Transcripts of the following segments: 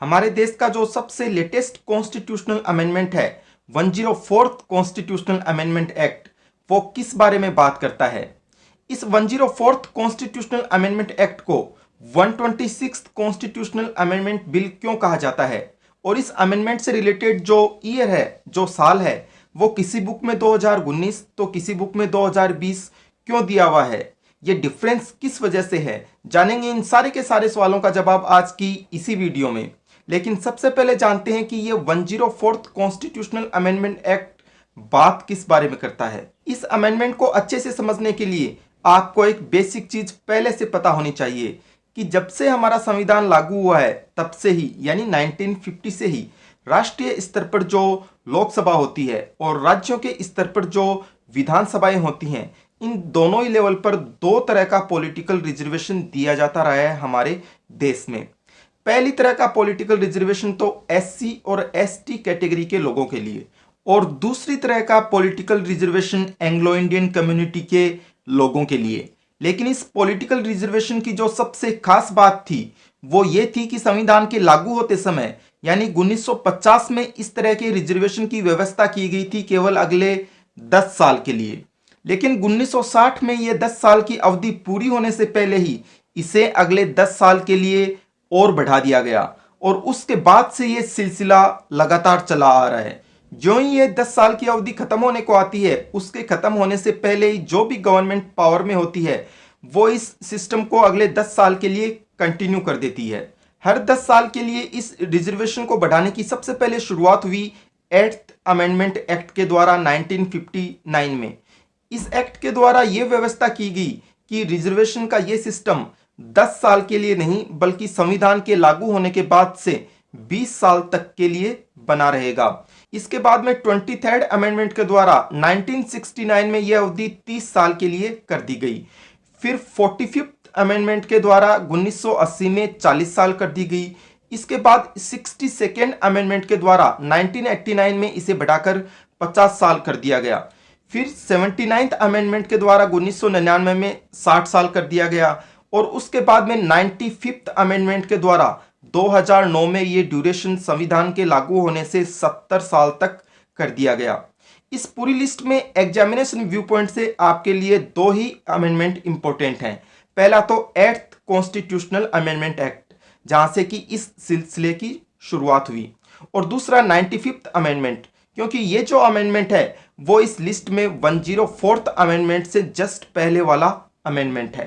हमारे देश का जो सबसे लेटेस्ट कॉन्स्टिट्यूशनल अमेंडमेंट है 104th कॉन्स्टिट्यूशनल अमेंडमेंट एक्ट, वो किस बारे में बात करता है? इस 104th कॉन्स्टिट्यूशनल अमेंडमेंट एक्ट को 126th कॉन्स्टिट्यूशनल अमेंडमेंट बिल क्यों कहा जाता है? और इस अमेंडमेंट से रिलेटेड जो ईयर है, जो साल है, वो किसी बुक में 2019 तो किसी बुक में 2020 क्यों दिया हुआ है? ये डिफरेंस किस वजह से है? जानेंगे इन सारे के सारे सवालों का जवाब आज की इसी वीडियो में। लेकिन सबसे पहले जानते हैं कि ये 104th कॉन्स्टिट्यूशनल अमेंडमेंट एक्ट बात किस बारे में करता है। इस अमेंडमेंट को अच्छे से समझने के लिए आपको एक बेसिक चीज पहले से पता होनी चाहिए कि जब से हमारा संविधान लागू हुआ है तब से ही, यानी 1950 से ही राष्ट्रीय स्तर पर जो लोकसभा होती है और राज्यों के स्तर पर जो विधानसभाएं होती हैं, इन दोनों ही लेवल पर दो तरह का पॉलिटिकल रिजर्वेशन दिया जाता रहा है हमारे देश में। पहली तरह का पॉलिटिकल रिजर्वेशन तो एससी और एसटी कैटेगरी के लोगों के लिए, और दूसरी तरह का political reservation Anglo Indian community के लोगों के लिए। लेकिन इस पॉलिटिकल रिजर्वेशन की जो सबसे खास बात थी वो ये थी कि संविधान के लागू होते समय यानी 1950 में इस तरह के रिजर्वेशन की व्यवस्था की गई थी केवल अगले 10 साल के लिए। लेकिन 1960 में ये 10 साल की अवधि पूरी होने से पहले ही इसे अगले 10 साल के लिए और बढ़ा दिया गया, और उसके बाद से ये सिलसिला लगातार चला आ रहा है। जो ही ये 10 साल की अवधि खत्म होने को आती है, उसके खत्म होने से पहले ही जो भी गवर्नमेंट पावर में होती है वो इस सिस्टम को अगले 10 साल के लिए कंटिन्यू कर देती है। हर 10 साल के लिए इस रिजर्वेशन को बढ़ाने की सबसे पहले शुरुआत हुई 8th अमेंडमेंट एक्ट के द्वारा 1959 में। इस एक्ट के द्वारा यह व्यवस्था की गई कि रिजर्वेशन का यह सिस्टम 10 साल के लिए नहीं बल्कि संविधान के लागू होने के बाद से 20 साल तक के लिए बना रहेगा। इसके बाद में 23rd अमेंडमेंट के द्वारा 1969 में यह अवधि 30 साल के लिए कर दी गई। फिर 45th अमेंडमेंट के द्वारा 1980 में 40 साल कर दी गई। इसके बाद 62nd अमेंडमेंट के द्वारा 1989 में इसे बढ़ाकर 50 साल कर दिया गया। फिर 79th अमेंडमेंट के द्वारा 1999 में 60 साल कर दिया गया, और उसके बाद में 95th अमेंडमेंट के द्वारा 2009 में ये ड्यूरेशन संविधान के लागू होने से 70 साल तक कर दिया गया। इस पूरी लिस्ट में एग्जामिनेशन व्यू पॉइंट से आपके लिए दो ही अमेंडमेंट इंपॉर्टेंट हैं। पहला तो 8th कॉन्स्टिट्यूशनल अमेंडमेंट एक्ट, जहां से कि इस सिलसिले की शुरुआत हुई, और दूसरा 95th अमेंडमेंट, क्योंकि ये जो अमेंडमेंट है वो इस लिस्ट में 104th अमेंडमेंट से जस्ट पहले वाला अमेंडमेंट है।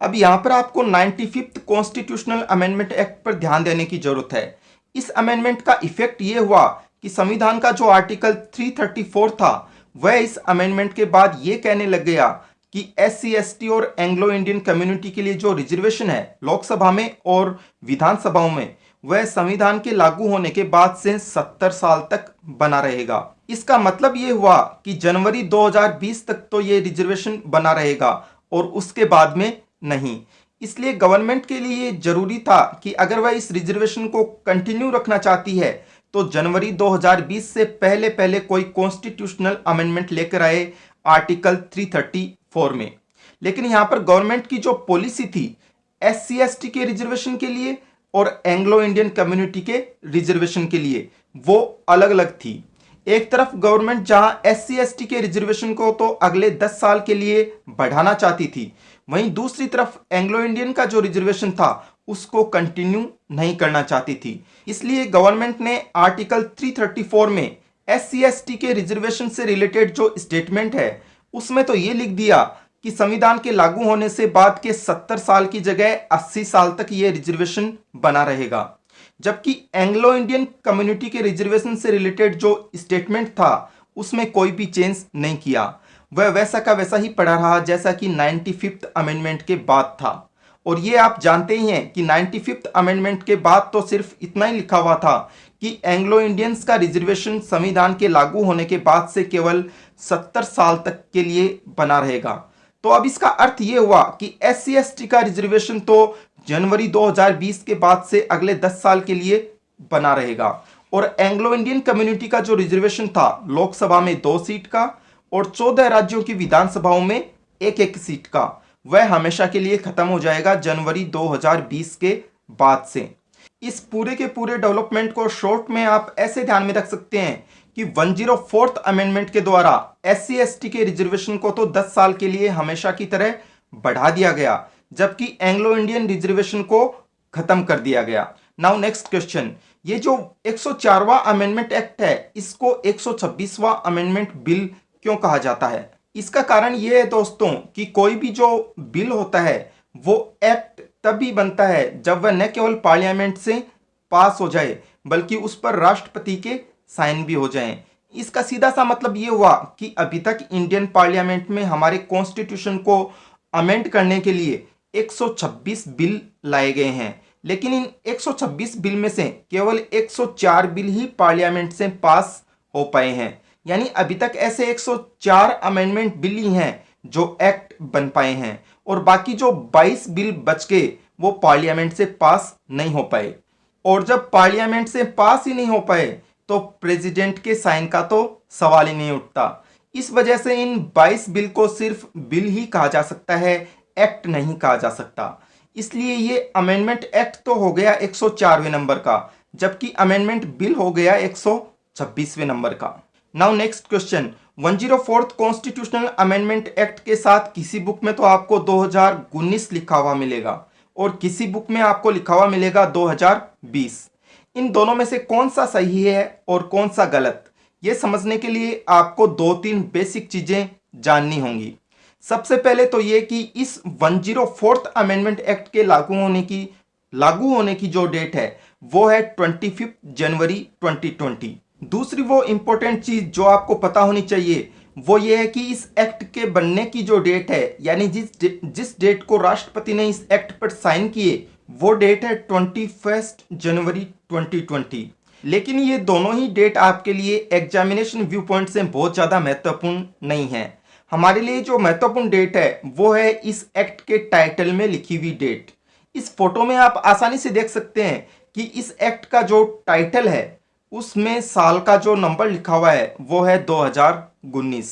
अब यहाँ पर आपको 95th कॉन्स्टिट्यूशनल अमेंडमेंट एक्ट पर ध्यान देने की जरूरत है। इस अमेंडमेंट का इफेक्ट ये हुआ कि संविधान का जो आर्टिकल 334 था वह इस अमेंडमेंट के बाद ये कहने लग गया कि एससी एसटी और एंग्लो इंडियन कम्युनिटी के लिए जो रिजर्वेशन है लोकसभा में और विधानसभाओं में, वह संविधान के लागू होने के बाद से 70 साल तक बना रहेगा। इसका मतलब ये हुआ कि जनवरी 2020 तक तो ये रिजर्वेशन बना रहेगा और उसके बाद में नहीं। इसलिए गवर्नमेंट के लिए जरूरी था कि अगर वह इस रिजर्वेशन को कंटिन्यू रखना चाहती है तो जनवरी 2020 से पहले पहले कोई कॉन्स्टिट्यूशनल अमेंडमेंट लेकर आए आर्टिकल 334 में। लेकिन यहां पर गवर्नमेंट की जो पॉलिसी थी एससी एसटी के रिजर्वेशन के लिए और एंग्लो इंडियन कम्युनिटी के रिजर्वेशन के लिए वो अलग अलग थी। एक तरफ गवर्नमेंट जहां एससी एसटी के रिजर्वेशन को तो अगले 10 साल के लिए बढ़ाना चाहती थी, वहीं दूसरी तरफ एंग्लो इंडियन का जो रिजर्वेशन था उसको कंटिन्यू नहीं करना चाहती थी। इसलिए गवर्नमेंट ने आर्टिकल 334 में एससी एसटी के रिजर्वेशन से रिलेटेड जो स्टेटमेंट है उसमें तो ये लिख दिया कि संविधान के लागू होने से बाद के 70 साल की जगह 80 साल तक ये रिजर्वेशन बना रहेगा। जबकि एंग्लो इंडियन कम्युनिटी के रिजर्वेशन से रिलेटेड जो स्टेटमेंट था उसमें कोई भी चेंज नहीं किया, वह वैसा का वैसा ही पड़ा रहा जैसा कि 95th अमेंडमेंट के बाद था। और ये आप जानते ही हैं कि 95th अमेंडमेंट के बाद तो सिर्फ इतना ही लिखा हुआ था कि एंग्लो इंडियंस का रिजर्वेशन संविधान के लागू होने के बाद से केवल 70 साल तक के लिए बना रहेगा। तो अब इसका अर्थ ये हुआ कि एससी एसटी का रिजर्वेशन तो जनवरी 2020 के बाद से अगले 10 साल के लिए बना रहेगा, और एंग्लो इंडियन कम्युनिटी का जो रिजर्वेशन था लोकसभा में 2 सीट का और 14 राज्यों की विधानसभाओं में 1-1 सीट का, वह हमेशा के लिए खत्म हो जाएगा जनवरी 2020 के बाद से। इस पूरे के पूरे डेवलपमेंट को शॉर्ट में आप ऐसे ध्यान में रख सकते हैं कि 104th अमेंडमेंट के द्वारा SC/ST के रिजर्वेशन को तो 10 साल के लिए हमेशा की तरह बढ़ा दिया गया, जबकि एंग्लो इंडियन रिजर्वेशन को खत्म कर दिया गया। नाउ नेक्स्ट क्वेश्चन, ये जो 104वां अमेंडमेंट एक्ट है, इसको 126वां अमेंडमेंट बिल क्यों कहा जाता है? इसका कारण ये है दोस्तों कि कोई भी जो बिल होता है वो एक्ट तभी बनता है जब वह न केवल पार्लियामेंट से पास हो जाए बल्कि उस पर राष्ट्रपति के साइन भी हो जाएं। इसका सीधा सा मतलब ये हुआ कि अभी तक इंडियन पार्लियामेंट में हमारे कॉन्स्टिट्यूशन को अमेंड करने के लिए 126 बिल लाए गए हैं, लेकिन इन 126 बिल में से केवल 104 बिल ही पार्लियामेंट से पास हो पाए हैं। यानी अभी तक ऐसे 104 अमेंडमेंट बिल ही हैं जो एक्ट बन पाए हैं और बाकी जो 22 बिल बच गए वो पार्लियामेंट से पास नहीं हो पाए। और जब पार्लियामेंट से पास ही नहीं हो पाए तो प्रेसिडेंट के साइन का तो सवाल ही नहीं उठता। इस वजह से इन 22 बिल को सिर्फ बिल ही कहा जा सकता है, एक्ट नहीं कहा जा सकता। इसलिए ये अमेंडमेंट एक्ट तो हो गया 104वें नंबर का, जबकि अमेंडमेंट बिल हो गया 126वें नंबर का। Now next question, 104th constitutional amendment act के साथ किसी बुक में तो आपको 2019 लिखा हुआ मिलेगा और किसी बुक में आपको लिखा हुआ मिलेगा 2020। इन दोनों में से कौन सा सही है और कौन सा गलत, ये समझने के लिए आपको 2-3 बेसिक चीजें जाननी होंगी। सबसे पहले तो ये कि इस 104th अमेंडमेंट एक्ट के लागू होने की जो डेट है वो है 25 जनवरी 2020। दूसरी वो इंपॉर्टेंट चीज जो आपको पता होनी चाहिए वो ये है कि इस एक्ट के बनने की जो डेट है, यानी जिस डेट को राष्ट्रपति ने इस एक्ट पर साइन किए वो डेट है 21 जनवरी 2020। लेकिन ये दोनों ही डेट आपके लिए एग्जामिनेशन व्यू पॉइंट से बहुत ज़्यादा महत्वपूर्ण नहीं है। हमारे लिए जो महत्वपूर्ण डेट है वो है इस एक्ट के टाइटल में लिखी हुई डेट। इस फोटो में आप आसानी से देख सकते हैं कि इस एक्ट का जो टाइटल है उसमें साल का जो नंबर लिखा हुआ है वो है 2019।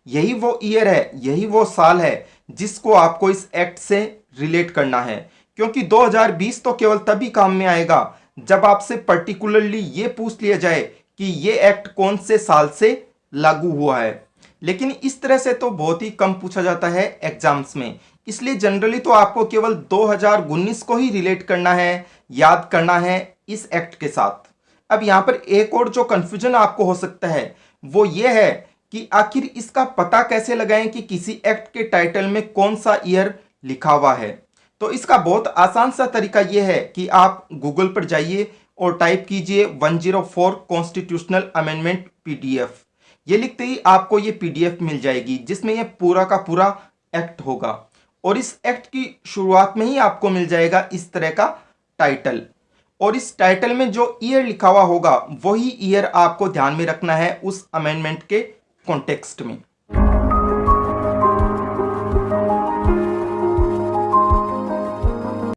यही वो ईयर है, यही वो साल है जिसको आपको इस एक्ट से रिलेट करना है, क्योंकि 2020 तो केवल तभी काम में आएगा जब आपसे पर्टिकुलरली ये पूछ लिया जाए कि ये एक्ट कौन से साल से लागू हुआ है। लेकिन इस तरह से तो बहुत ही कम पूछा जाता है एग्जाम्स में, इसलिए जनरली तो आपको केवल 2019 को ही रिलेट करना है, याद करना है इस एक्ट के साथ। अब यहाँ पर एक और जो कंफ्यूजन आपको हो सकता है वो ये है कि आखिर इसका पता कैसे लगाएं कि किसी एक्ट के टाइटल में कौन सा ईयर लिखा हुआ है। तो इसका बहुत आसान सा तरीका ये है कि आप गूगल पर जाइए और टाइप कीजिए 104 कॉन्स्टिट्यूशनल अमेंडमेंट PDF। ये लिखते ही आपको ये PDF मिल जाएगी जिसमें ये पूरा का पूरा एक्ट होगा और इस एक्ट की शुरुआत में ही आपको मिल जाएगा इस तरह का टाइटल, और इस टाइटल में जो ईयर लिखा हुआ होगा वही ईयर आपको ध्यान में रखना है उस अमेंडमेंट के कॉन्टेक्स्ट में।